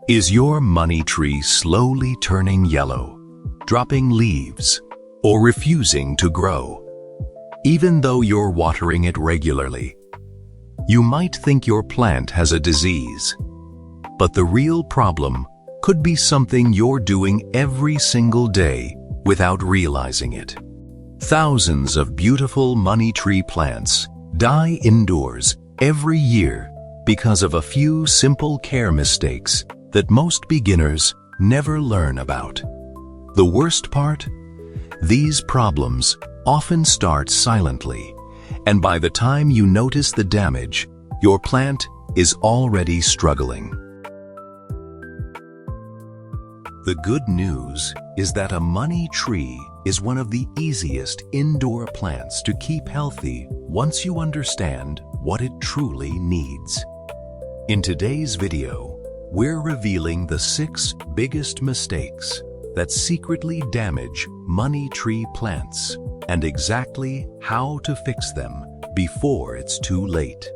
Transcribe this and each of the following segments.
Is your money tree slowly turning yellow, dropping leaves, or refusing to grow? Even though you're watering it regularly, you might think your plant has a disease. But the real problem could be something you're doing every single day without realizing it. Thousands of beautiful money tree plants die indoors every year because of a few simple care mistakes that most beginners never learn about. The worst part? These problems often start silently, and by the time you notice the damage, your plant is already struggling. The good news is that a money tree is one of the easiest indoor plants to keep healthy once you understand what it truly needs. In today's video, we're revealing the 6 biggest mistakes that secretly damage money tree plants and exactly how to fix them before it's too late.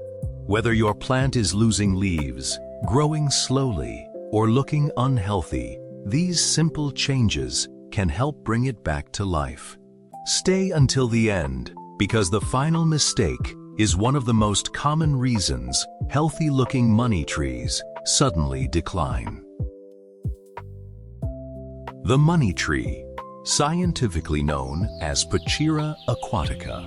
Whether your plant is losing leaves, growing slowly, or looking unhealthy, these simple changes can help bring it back to life. Stay until the end, because the final mistake is one of the most common reasons healthy-looking money trees suddenly decline. The money tree, scientifically known as Pachira aquatica,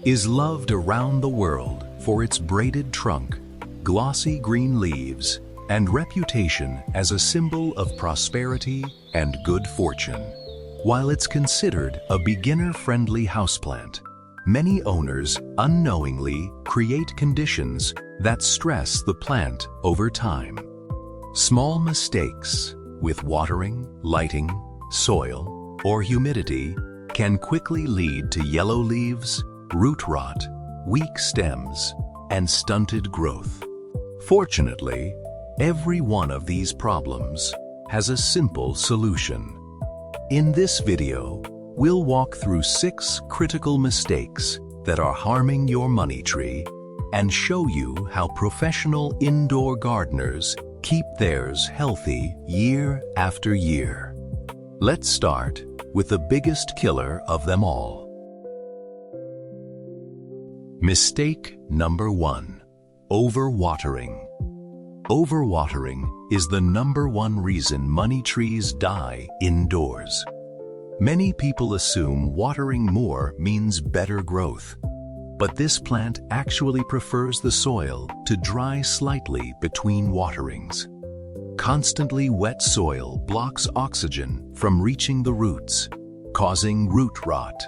is loved around the world for its braided trunk, glossy green leaves, and reputation as a symbol of prosperity and good fortune. While it's considered a beginner-friendly houseplant, many owners unknowingly create conditions that stress the plant over time. Small mistakes with watering, lighting, soil, or humidity can quickly lead to yellow leaves, root rot, weak stems, and stunted growth. Fortunately, every one of these problems has a simple solution. In this video, we'll walk through 6 critical mistakes that are harming your money tree and show you how professional indoor gardeners keep theirs healthy year after year. Let's start with the biggest killer of them all. Mistake number 1: overwatering. Overwatering is the #1 reason money trees die indoors. Many people assume watering more means better growth, but this plant actually prefers the soil to dry slightly between waterings. Constantly wet soil blocks oxygen from reaching the roots, causing root rot.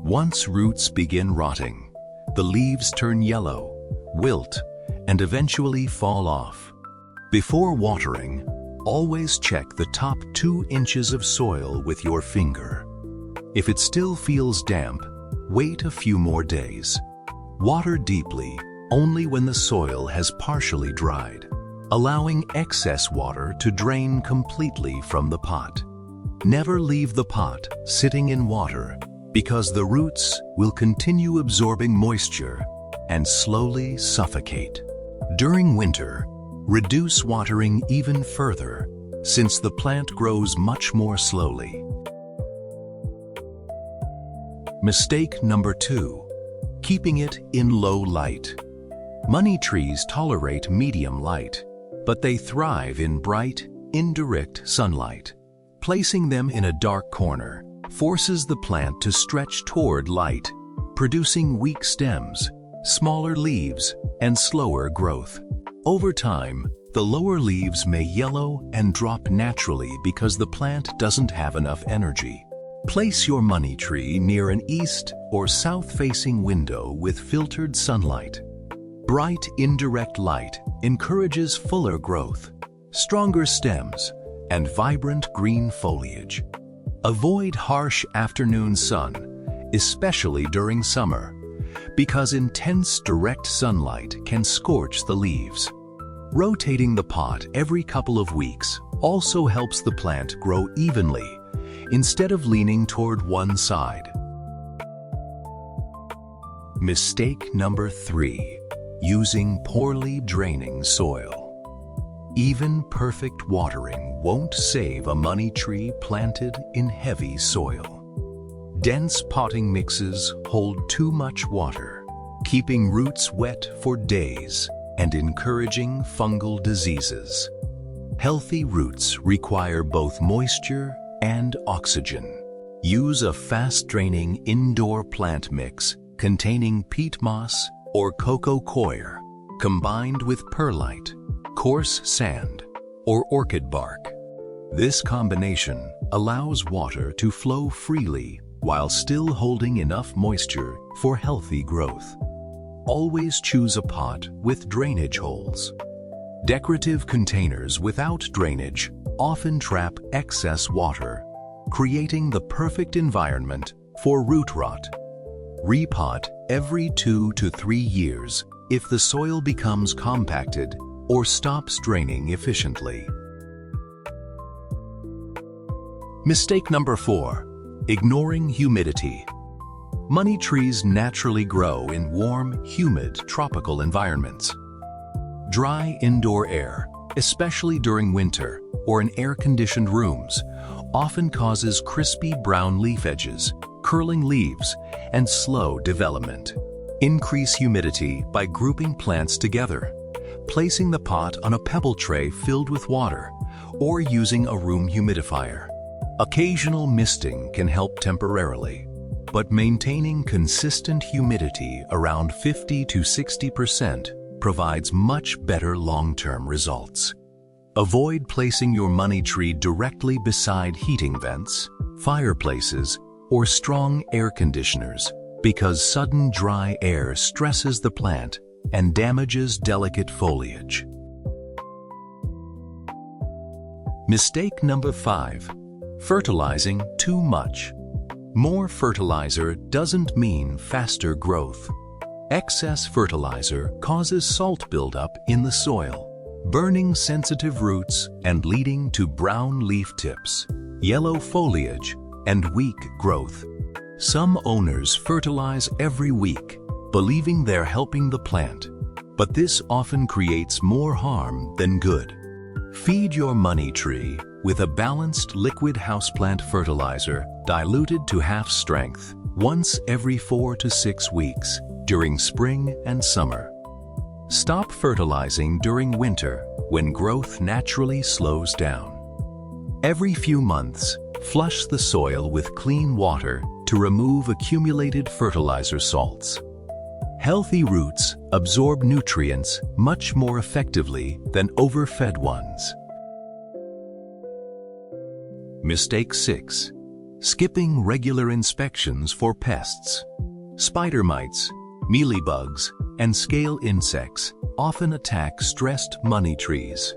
Once roots begin rotting, the leaves turn yellow, wilt, and eventually fall off. Before watering, always check the top 2 inches of soil with your finger. If it still feels damp, wait a few more days. Water deeply only when the soil has partially dried, allowing excess water to drain completely from the pot. Never leave the pot sitting in water, because the roots will continue absorbing moisture and slowly suffocate. During winter, reduce watering even further, since the plant grows much more slowly. Mistake number 2: keeping it in low light. Money trees tolerate medium light, but they thrive in bright, indirect sunlight. Placing them in a dark corner forces the plant to stretch toward light, producing weak stems, smaller leaves, and slower growth. Over time, the lower leaves may yellow and drop naturally because the plant doesn't have enough energy. Place your money tree near an east or south-facing window with filtered sunlight. Bright, indirect light encourages fuller growth, stronger stems, and vibrant green foliage. Avoid harsh afternoon sun, especially during summer, because intense direct sunlight can scorch the leaves. Rotating the pot every couple of weeks also helps the plant grow evenly, instead of leaning toward one side. Mistake number 3: using poorly draining soil. Even perfect watering won't save a money tree planted in heavy soil. Dense potting mixes hold too much water, keeping roots wet for days and encouraging fungal diseases. Healthy roots require both moisture and oxygen. Use a fast-draining indoor plant mix containing peat moss or cocoa coir, combined with perlite, coarse sand, or orchid bark. This combination allows water to flow freely while still holding enough moisture for healthy growth. Always choose a pot with drainage holes. Decorative containers without drainage often trap excess water, creating the perfect environment for root rot. Repot every 2 to 3 years if the soil becomes compacted or stops draining efficiently. Mistake number 4. Ignoring humidity. Money trees naturally grow in warm, humid, tropical environments. Dry indoor air, especially during winter or in air-conditioned rooms, often causes crispy brown leaf edges, curling leaves, and slow development. Increase humidity by grouping plants together, placing the pot on a pebble tray filled with water, or using a room humidifier. Occasional misting can help temporarily, but maintaining consistent humidity around 50 to 60% provides much better long-term results. Avoid placing your money tree directly beside heating vents, fireplaces, or strong air conditioners because sudden dry air stresses the plant and damages delicate foliage. Mistake number 5. Fertilizing too much. More fertilizer doesn't mean faster growth. Excess fertilizer causes salt buildup in the soil, burning sensitive roots and leading to brown leaf tips, yellow foliage, and weak growth. Some owners fertilize every week, believing they're helping the plant, but this often creates more harm than good. Feed your money tree with a balanced liquid houseplant fertilizer diluted to half strength once every 4 to 6 weeks during spring and summer. Stop fertilizing during winter when growth naturally slows down. Every few months, flush the soil with clean water to remove accumulated fertilizer salts. Healthy roots absorb nutrients much more effectively than overfed ones. Mistake 6. Skipping regular inspections for pests. Spider mites, mealybugs, and scale insects often attack stressed money trees.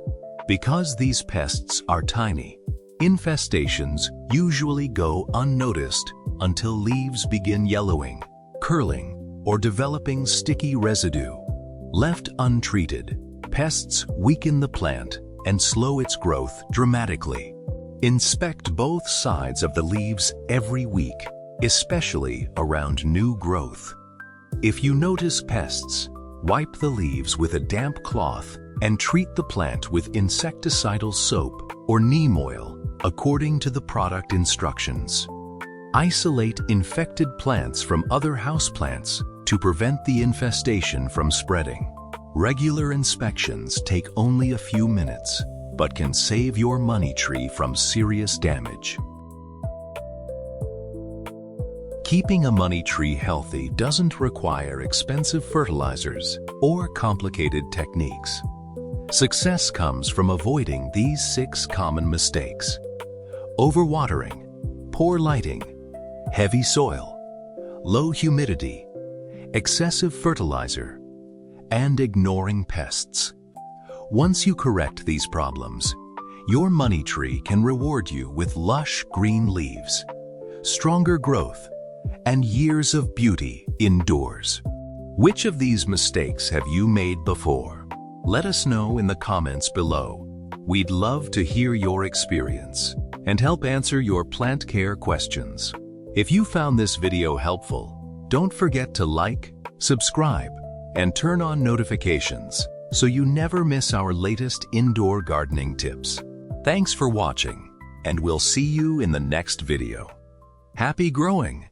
Because these pests are tiny, infestations usually go unnoticed until leaves begin yellowing, curling, or developing sticky residue. Left untreated, pests weaken the plant and slow its growth dramatically. Inspect both sides of the leaves every week, especially around new growth. If you notice pests, wipe the leaves with a damp cloth and treat the plant with insecticidal soap or neem oil according to the product instructions. Isolate infected plants from other houseplants to prevent the infestation from spreading. Regular inspections take only a few minutes, but can save your money tree from serious damage. Keeping a money tree healthy doesn't require expensive fertilizers or complicated techniques. Success comes from avoiding these 6 common mistakes: overwatering, poor lighting, heavy soil, low humidity, excessive fertilizer, and ignoring pests. Once you correct these problems, your money tree can reward you with lush green leaves, stronger growth, and years of beauty indoors. Which of these mistakes have you made before? Let us know in the comments below. We'd love to hear your experience and help answer your plant care questions. If you found this video helpful, don't forget to like, subscribe, and turn on notifications so you never miss our latest indoor gardening tips. Thanks for watching, and we'll see you in the next video. Happy growing!